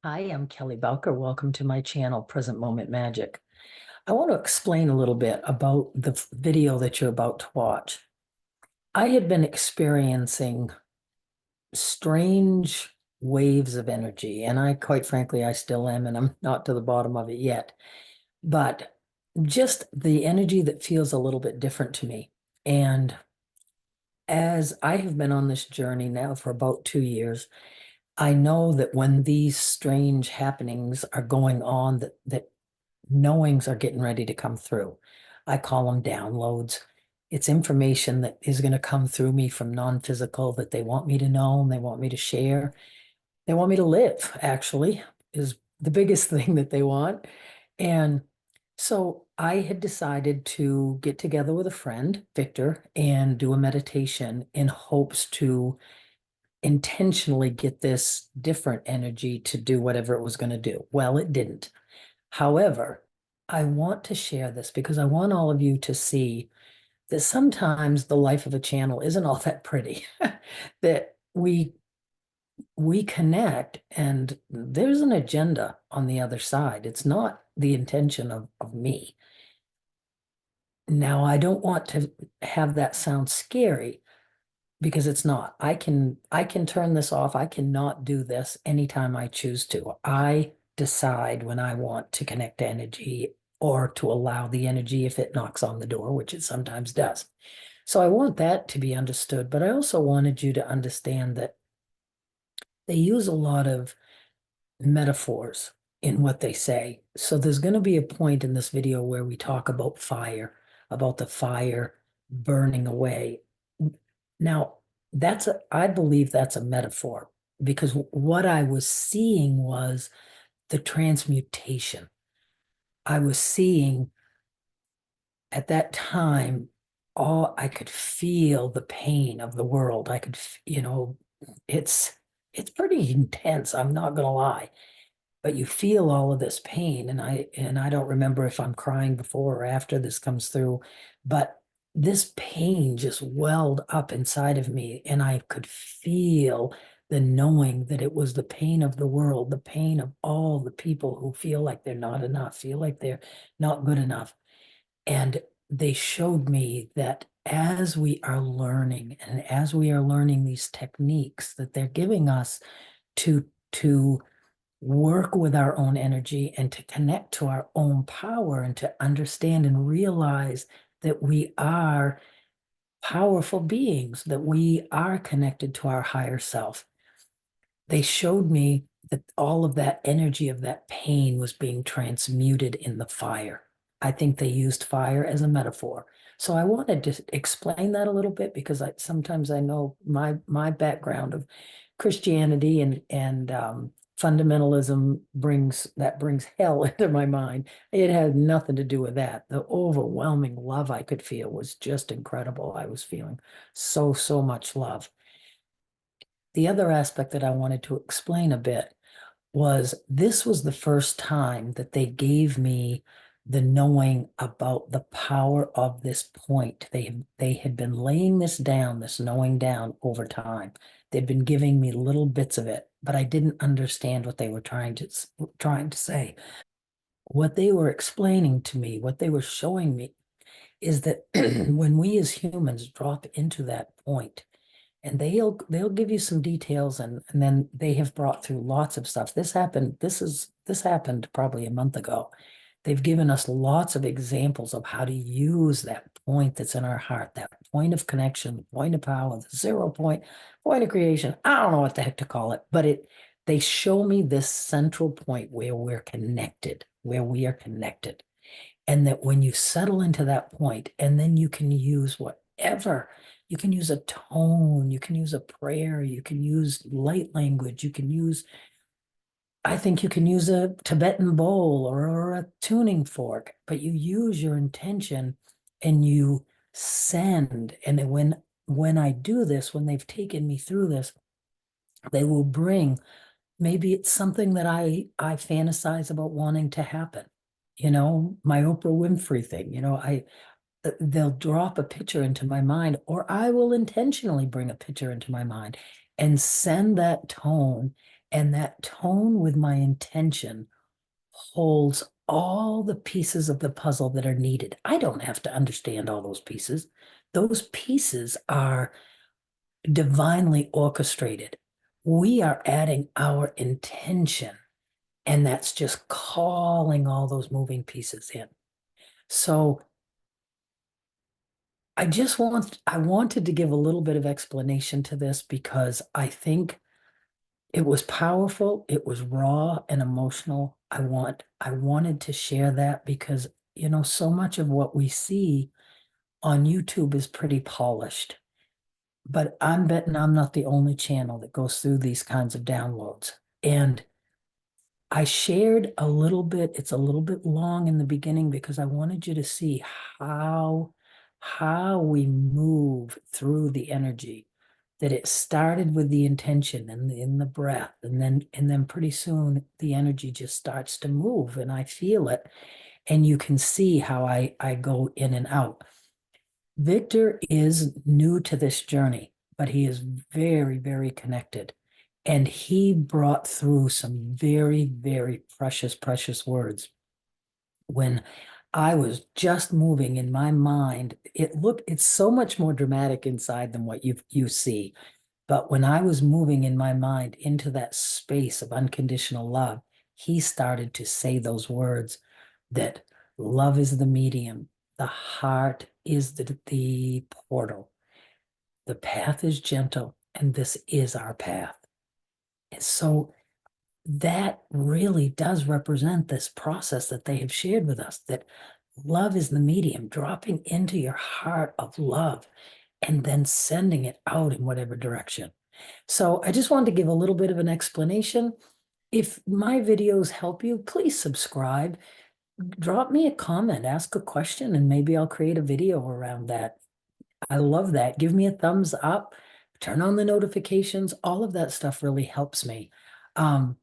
Hi, I'm Kelly Bowker. Welcome to my channel, Present Moment Magic. I want to explain a little bit about the video that you're about to watch. I had been experiencing strange waves of energy, and quite frankly, I still am, and I'm not to the bottom of it yet. But just the energy that feels a little bit different to me. And as I have been on this journey now for about 2 years, I know that when these strange happenings are going on, that knowings are getting ready to come through. I call them downloads. It's information that is going to come through me from non-physical that they want me to know and they want me to share. They want me to live, actually, is the biggest thing that they want. And so I had decided to get together with a friend, Victor, and do a meditation in hopes to intentionally get this different energy to do whatever it was going to do. Well, it didn't. However, I want to share this because I want all of you to see that sometimes the life of a channel isn't all that pretty. That we connect and there's an agenda on the other side. It's not the intention of me. Now, I don't want to have that sound scary because it's not. I can turn this off. I cannot do this anytime I choose to. I decide when I want to connect to energy or to allow the energy if it knocks on the door, which it sometimes does. So I want that to be understood, but I also wanted you to understand that they use a lot of metaphors in what they say. So there's going to be a point in this video where we talk about fire, about the fire burning away. Now, I believe that's a metaphor because what I was seeing was the transmutation. I was seeing at that time, all I could feel the pain of the world. It's it's pretty intense, I'm not gonna lie. But you feel all of this pain, and I don't remember if I'm crying before or after this comes through, but this pain just welled up inside of me, and I could feel the knowing that it was the pain of the world, the pain of all the people who feel like they're not enough, feel like they're not good enough. And they showed me that as we are learning and as we are learning these techniques that they're giving us to work with our own energy and to connect to our own power and to understand and realize that we are powerful beings, that we are connected to our higher self. They showed me that all of that energy of that pain was being transmuted in the fire. I think they used fire as a metaphor. So I wanted to explain that a little bit because sometimes I know my background of Christianity and fundamentalism brings hell into my mind. It had nothing to do with that. The overwhelming love I could feel was just incredible. I was feeling so much love. The other aspect that I wanted to explain a bit was this was the first time that they gave me the knowing about the power of this point. They had been laying this down, this knowing down over time. They'd been giving me little bits of it, but I didn't understand what they were trying to say. What they were explaining to me, what they were showing me, is that when we as humans drop into that point, and they'll give you some details, and then they have brought through lots of stuff. This happened probably a month ago. They've given us lots of examples of how to use that point that's in our heart, that point of connection, the point of power, the 0 point, point of creation. I don't know what the heck to call it, but they show me this central point where we're connected, where we are connected. And that when you settle into that point, and then you can use whatever, you can use a tone, you can use a prayer, you can use light language, I think you can use a Tibetan bowl or a tuning fork, but you use your intention and you send. And then when I do this, when they've taken me through this, they will bring, maybe it's something that I fantasize about wanting to happen. My Oprah Winfrey thing, they'll drop a picture into my mind, or I will intentionally bring a picture into my mind and send that tone And that tone with my intention holds all the pieces of the puzzle that are needed. I don't have to understand all those pieces. Those pieces are divinely orchestrated. We are adding our intention, and that's just calling all those moving pieces in. So I wanted to give a little bit of explanation to this because I think it was powerful, it was raw and emotional. I wanted to share that because, so much of what we see on YouTube is pretty polished. But I'm betting I'm not the only channel that goes through these kinds of downloads. And I shared a little bit, it's a little bit long in the beginning because I wanted you to see how how we move through the energy. That it started with the intention and in the breath, and then pretty soon the energy just starts to move and I feel it. And you can see how I go in and out. Victor is new to this journey, but he is very, very connected. And he brought through some very, very precious, precious words. When I was just moving in my mind, it's so much more dramatic inside than what you see. But when I was moving in my mind into that space of unconditional love, he started to say those words that love is the medium, the heart is the portal, the path is gentle, and this is our path. And so that really does represent this process that they have shared with us, that love is the medium, dropping into your heart of love and then sending it out in whatever direction. So I just wanted to give a little bit of an explanation. If my videos help you, please subscribe, drop me a comment, ask a question, and maybe I'll create a video around that. I love that. Give me a thumbs up, turn on the notifications. All of that stuff really helps me.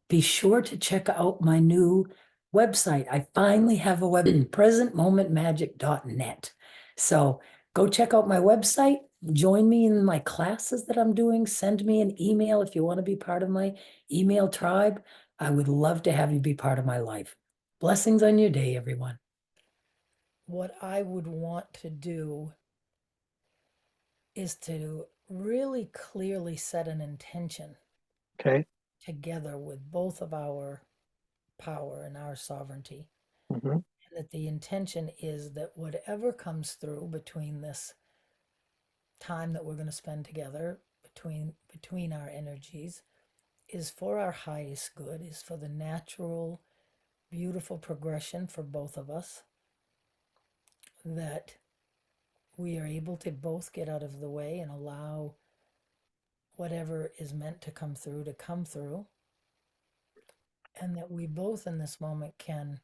Be sure to check out my new website. I finally have a web, presentmomentmagic.net. So go check out my website. Join me in my classes that I'm doing. Send me an email if you want to be part of my email tribe. I would love to have you be part of my life. Blessings on your day, everyone. What I would want to do is to really clearly set an intention Okay. together with both of our power and our sovereignty. Hmm. And that the intention is that whatever comes through between this time that we're going to spend together, between our energies, is for our highest good, is for the natural, beautiful progression for both of us, that we are able to both get out of the way and allow whatever is meant to come through, and that we both in this moment can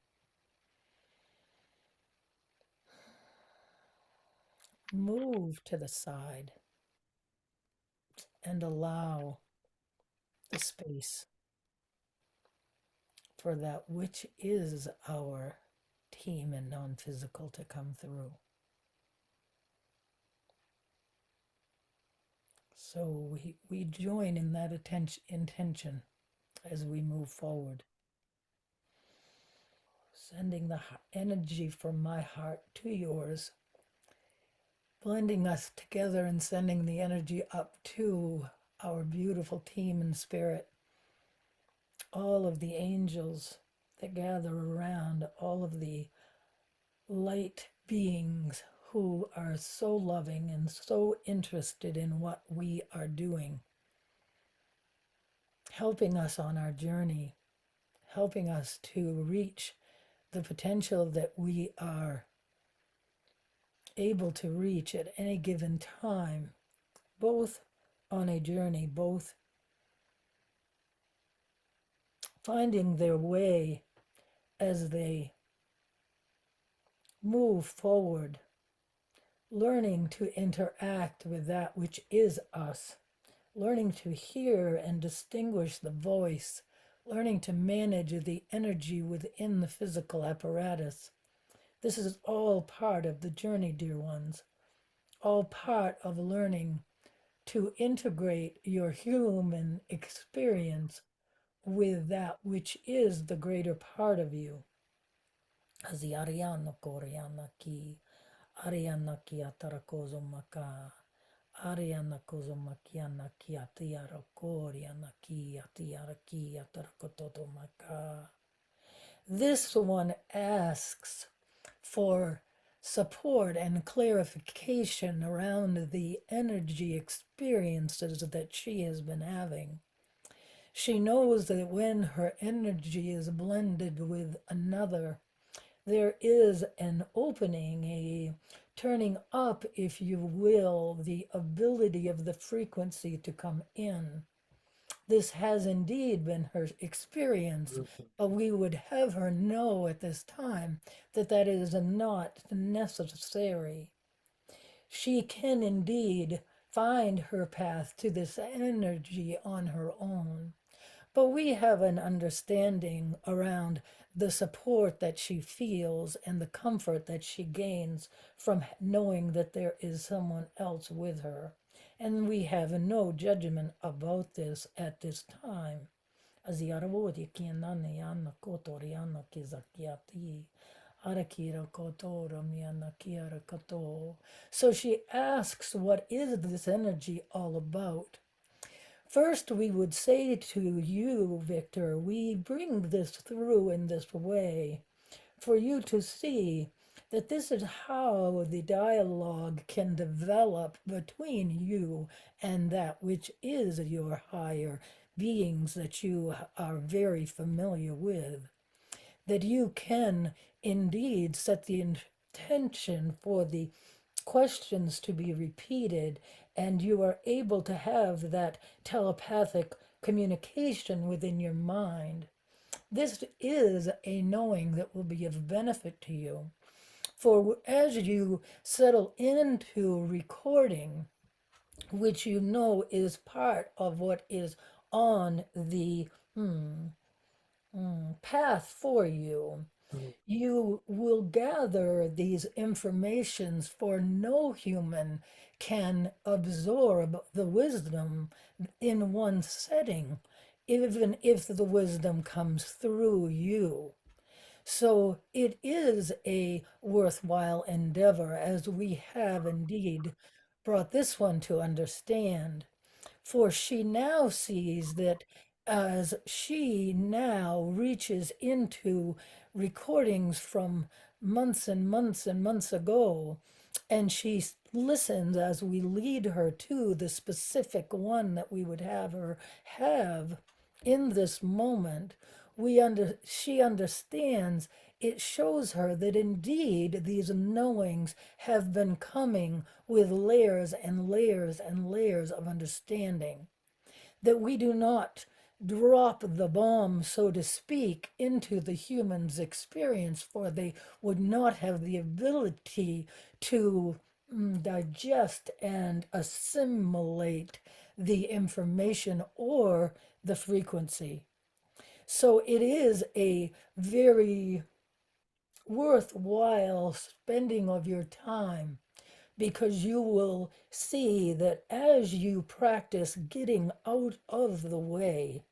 move to the side and allow the space for that which is our team and non-physical to come through. So we join in that intention as we move forward, sending the energy from my heart to yours, blending us together and sending the energy up to our beautiful team and spirit, all of the angels that gather around, all of the light beings who are so loving and so interested in what we are doing, helping us on our journey, helping us to reach the potential that we are able to reach at any given time, both on a journey, both finding their way as they move forward, learning to interact with that which is us, learning to hear and distinguish the voice, learning to manage the energy within the physical apparatus. This is all part of the journey, dear ones, all part of learning to integrate your human experience with that which is the greater part of you. Azi Ariano Koriana ki, Ariana ki atarakozo maka, Ariana kozo makiana ki atiara Koriana ki atiara ki atarakototo maka. This one asks for support and clarification around the energy experiences that she has been having. She knows that when her energy is blended with another, there is an opening, a turning up, if you will, the ability of the frequency to come in. This has indeed been her experience, but we would have her know at this time that that is not necessary. She can indeed find her path to this energy on her own. But we have an understanding around the support that she feels and the comfort that she gains from knowing that there is someone else with her. And we have no judgment about this at this time. Aziaravoti kianani anna kotori anna kizakiati. Arakira kotora miana kiara kato. So she asks, what is this energy all about? First, we would say to you, Victor, we bring this through in this way for you to see that this is how the dialogue can develop between you and that which is your higher beings that you are very familiar with. That you can indeed set the intention for the questions to be repeated, and you are able to have that telepathic communication within your mind. This is a knowing that will be of benefit to you. For as you settle into recording, which you know is part of what is on the path for you, you will gather these informations, for no human can absorb the wisdom in one setting, even if the wisdom comes through you. So it is a worthwhile endeavor, as we have indeed brought this one to understand. For she now sees that as she now reaches into recordings from months and months and months ago, and she listens as we lead her to the specific one that we would have her have in this moment, she understands. It shows her that indeed these knowings have been coming with layers and layers and layers of understanding, that we do not drop the bomb, so to speak, into the human's experience, for they would not have the ability to digest and assimilate the information or the frequency. So it is a very worthwhile spending of your time, because you will see that as you practice getting out of the way,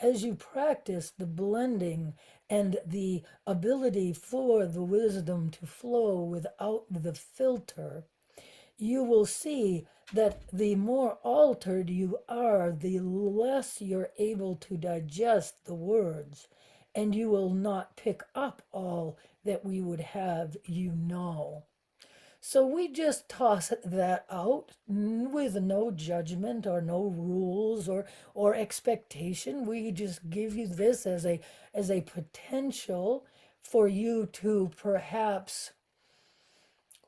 as you practice the blending and the ability for the wisdom to flow without the filter, you will see that the more altered you are, the less you're able to digest the words, and you will not pick up all that we would have you know. So we just toss that out with no judgment or no rules or expectation. We just give you this as a potential for you to perhaps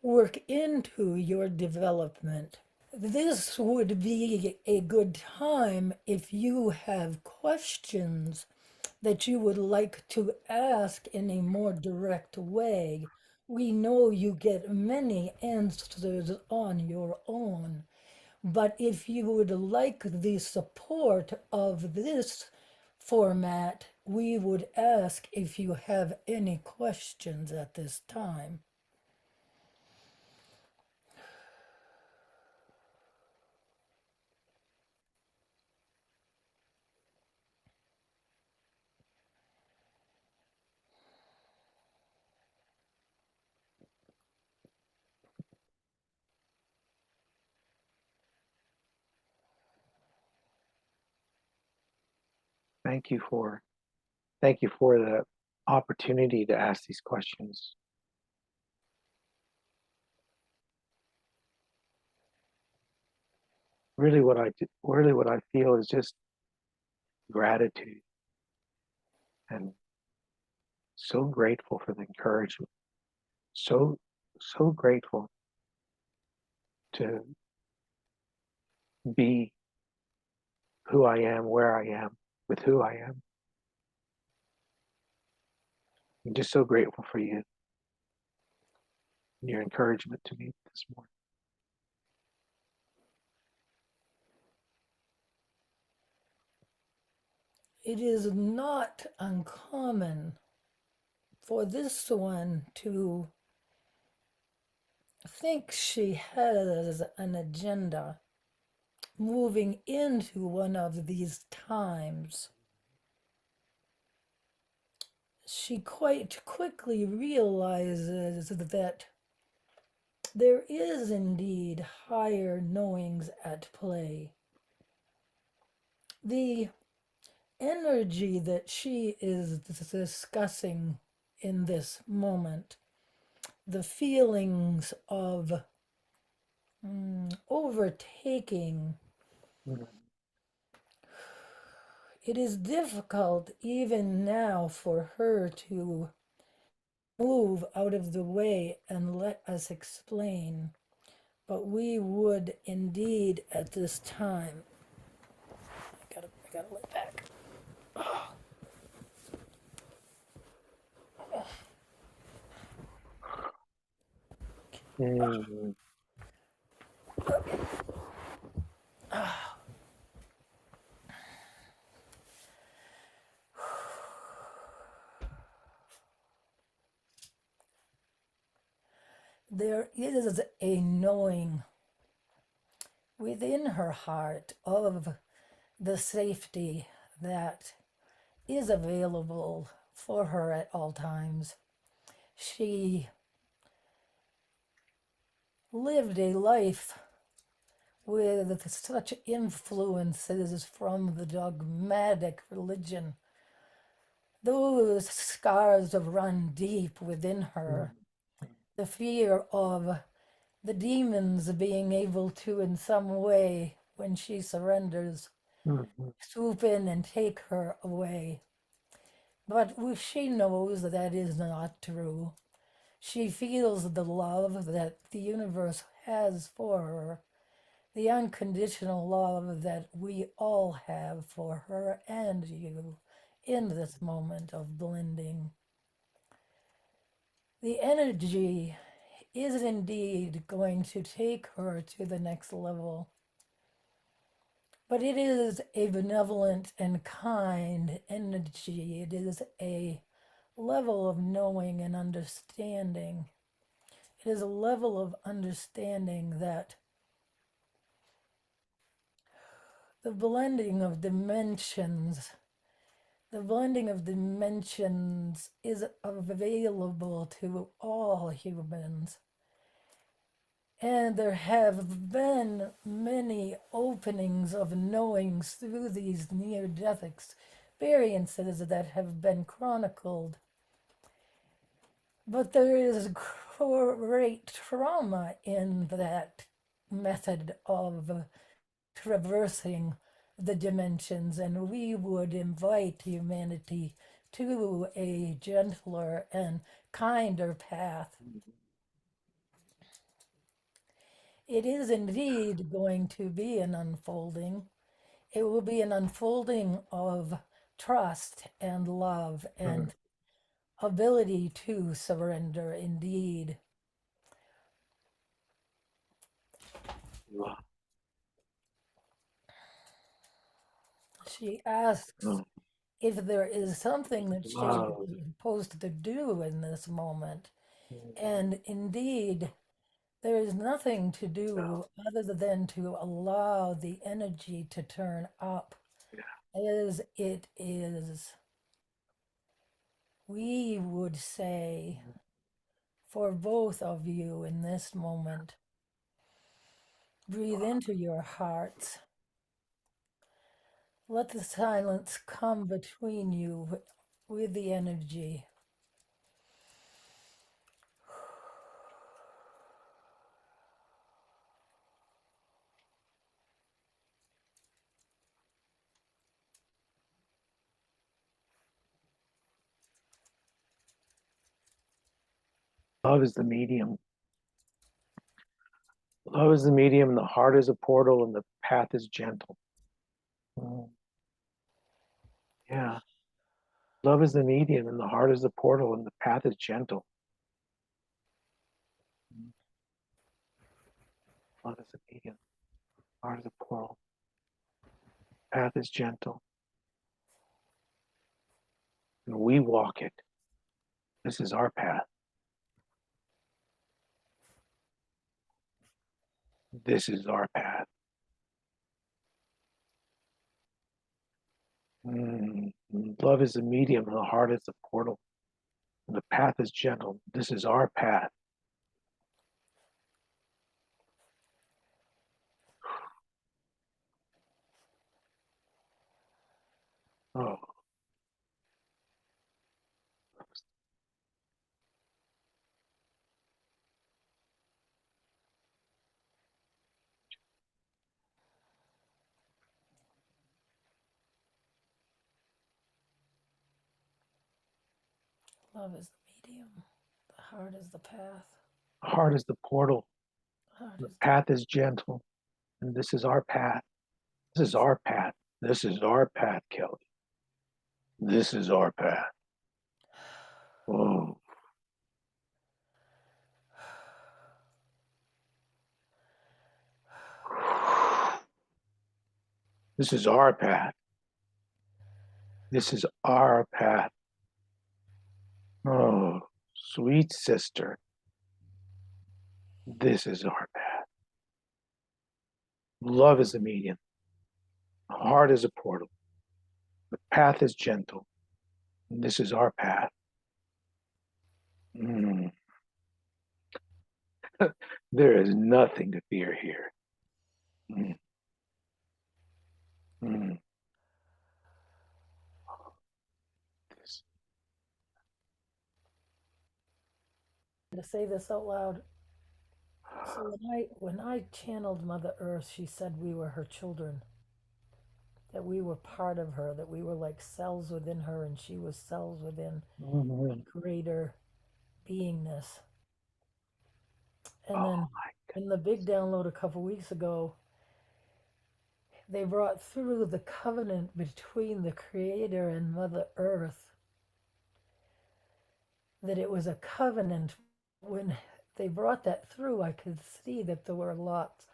work into your development. This would be a good time if you have questions that you would like to ask in a more direct way. We know you get many answers on your own, but if you would like the support of this format, we would ask if you have any questions at this time. thank you for the opportunity to ask these questions. Really what I feel is just gratitude and so grateful for the encouragement. So so grateful to be who I am, where I am, with who I am. I'm just so grateful for you and your encouragement to me this morning. It is not uncommon for this one to think she has an agenda moving into one of these times. She quite quickly realizes that there is indeed higher knowings at play. The energy that she is discussing in this moment, the feelings of overtaking, Mm, it is difficult even now for her to move out of the way and let us explain. But we would indeed at this time. I gotta let back. mm, There is a knowing within her heart of the safety that is available for her at all times. She lived a life with such influences from the dogmatic religion. Those scars have run deep within mm, her. The fear of the demons being able to, in some way, when she surrenders, mm, mm, swoop in and take her away. But she knows that that is not true. She feels the love that the universe has for her, the unconditional love that we all have for her and you in this moment of blending. The energy is indeed going to take her to the next level. But it is a benevolent and kind energy. It is a level of knowing and understanding. It is a level of understanding that the blending of dimensions, the blending of dimensions is available to all humans. And there have been many openings of knowings through these near death experiences that have been chronicled. But there is great trauma in that method of traversing the dimensions, and we would invite humanity to a gentler and kinder path. It is indeed going to be an unfolding. It will be an unfolding of trust and love mm. and ability to surrender indeed. Wow. She asks Mm, if there is something that she is wow. supposed to do in this moment. Mm, And indeed, there is nothing to wow. do other than to allow the energy to turn up Yeah. as it is. We would say for both of you in this moment, breathe into your hearts. Let the silence come between you with the energy. Love is the medium. Love is the medium, the heart is a portal, and the path is gentle. Yeah. Love is the medium, and the heart is the portal, and the path is gentle. Love is the medium, heart is a portal, path is gentle. And we walk it. This is our path. This is our path. Love is the medium, and the heart is the portal, and the path is gentle. This is our path. Oh, Love is the medium. The heart is the path. the heart is the portal, Heart and the is path is gentle, and this is our path. This is our path. This is our path, Kelly. This is our path. Oh, this is our path. This is our path. Oh, sweet sister. This is our path. Love is the medium. The heart is a portal. The path is gentle. And this is our path. Mm. There is nothing to fear here. Mm. Mm. This- to say this out loud. So when I channeled Mother Earth, she said we were her children, that we were part of her, that we were like cells within her, and she was cells within Mhm. greater beingness. And Oh then my in the big download a couple weeks ago, they brought through the covenant between the Creator and Mother Earth, that it was a covenant. When they brought that through, I could see that there were lots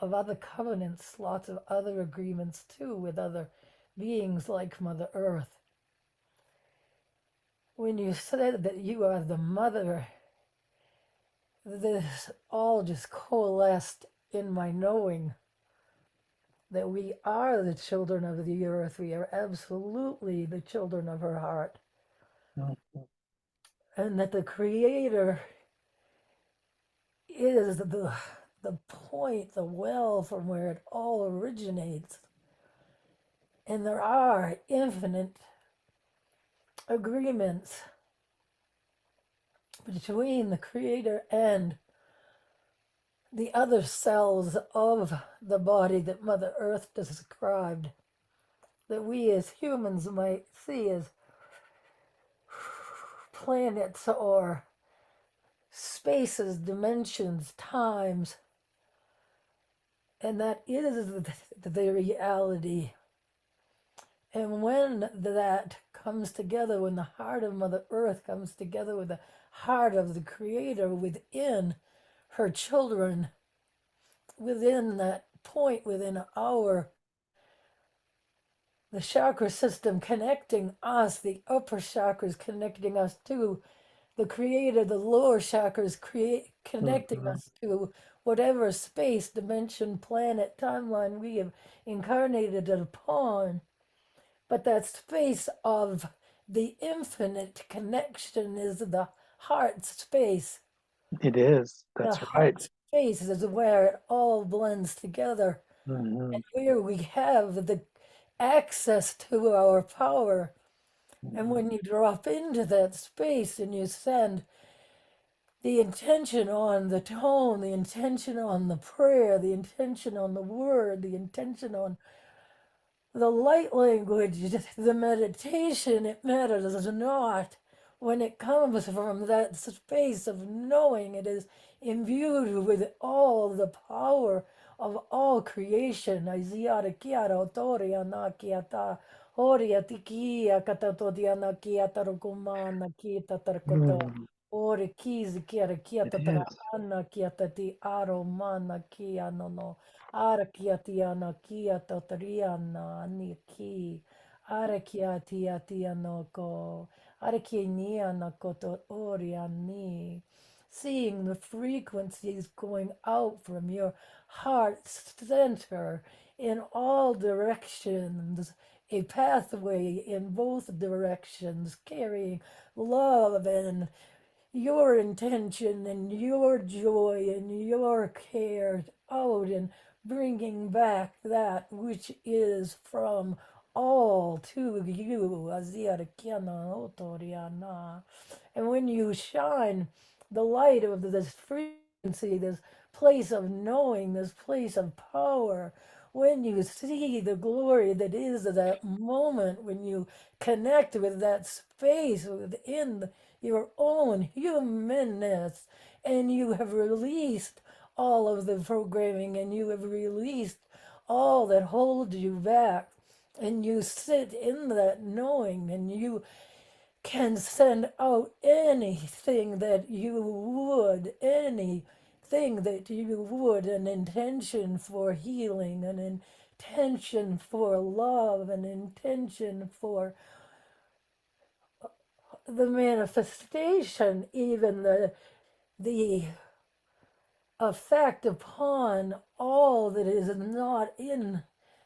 of other covenants, lots of other agreements too with other beings like Mother Earth. When you said that you are the mother, this all just coalesced in my knowing that we are the children of the earth. We are absolutely the children of her heart. God. And that the Creator is the point, the well from where it all originates. And there are infinite agreements between the Creator and the other cells of the body that Mother Earth described, that we as humans might see as planets or spaces, dimensions, times, and that is the reality. And when that comes together, when the heart of Mother Earth comes together with the heart of the Creator within her children, within that point, within the chakra system connecting us, the upper chakras connecting us to the Creator, the lower chakras connecting Mhm. us to whatever space, dimension, planet, timeline we have incarnated upon. But that space of the infinite connection is the heart space. It is. The That's right. heart space is where it all blends together, Mhm. and where we have the access to our power. And when you drop into that space and you send the intention on the tone, the intention on the prayer, the intention on the word, the intention on the light language, the meditation, it matters not. When it comes from that space of knowing, it is imbued with all the power of all creation. Aiziara kiara otoria na kiata oria tikia katatodia kiata rokumana kita tarkoto. Ore kizi kiara It kiata is. takana kiata ti aromana kia no. Ara kia tiana kia totariana ani ki. Ara kia tia tia no ko. Ara kia nia na koto oriani. Seeing the frequencies going out from your heart center in all directions. A pathway in both directions, carrying love and your intention and your joy and your care out and bringing back that which is from all to you. Azia Kiana Otoriana. And when you shine the light of this frequency, this place of knowing, this place of power, when you see the glory that is that moment, when you connect with that space within your own humanness, and you have released all of the programming and you have released all that holds you back, and you sit in that knowing, and you can send out anything that you would, anything that you would, an intention for healing, an intention for love, an intention for the manifestation, even the effect upon all that is not in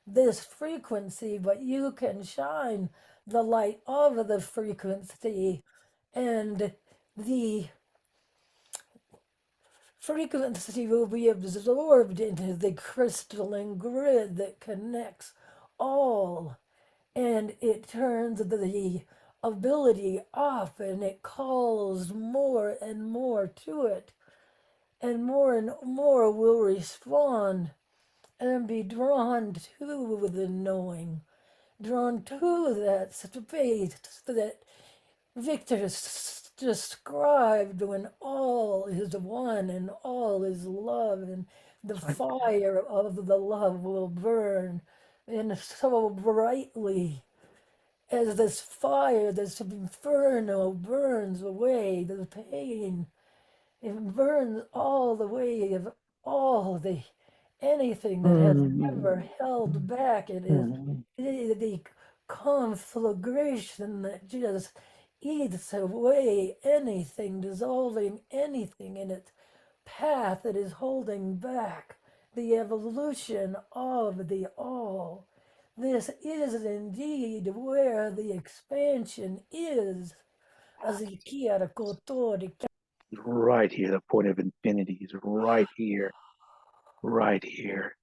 this frequency, but you can shine the light of the frequency, and the frequency will be absorbed into the crystalline grid that connects all, and it turns the ability off, and it calls more and more to it, and more will respond and be drawn to the knowing, drawn to that space that Victor described, when all is one and all is love, and the fire of the love will burn, and so brightly as this fire, this inferno burns away the pain. It burns all the way of all the anything that has ever held back. It is the conflagration that just eats away anything, dissolving anything in its path that is holding back the evolution of the all. This is indeed where the expansion is. As the Kiara Kotori. Right here. The point of infinity is right here. Right here.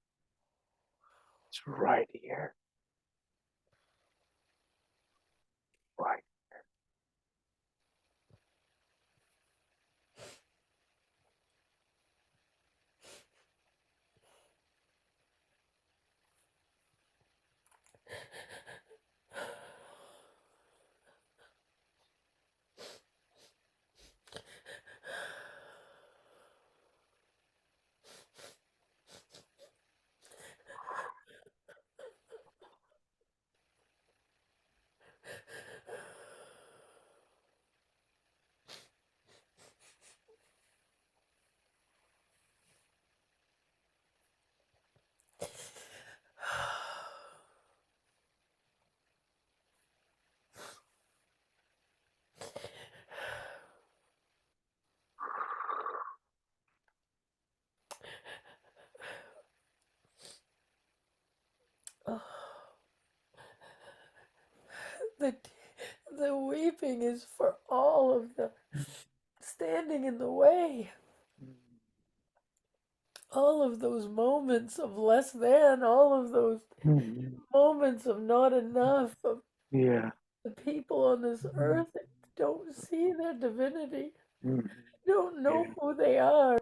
It's right here. Right. Oh, the, the weeping is for all of the standing in the way all of those moments of less than, all of those Mhm. moments of not enough, of Yeah. the people on this earth that don't see their divinity, Mhm. don't know Yeah. who they are.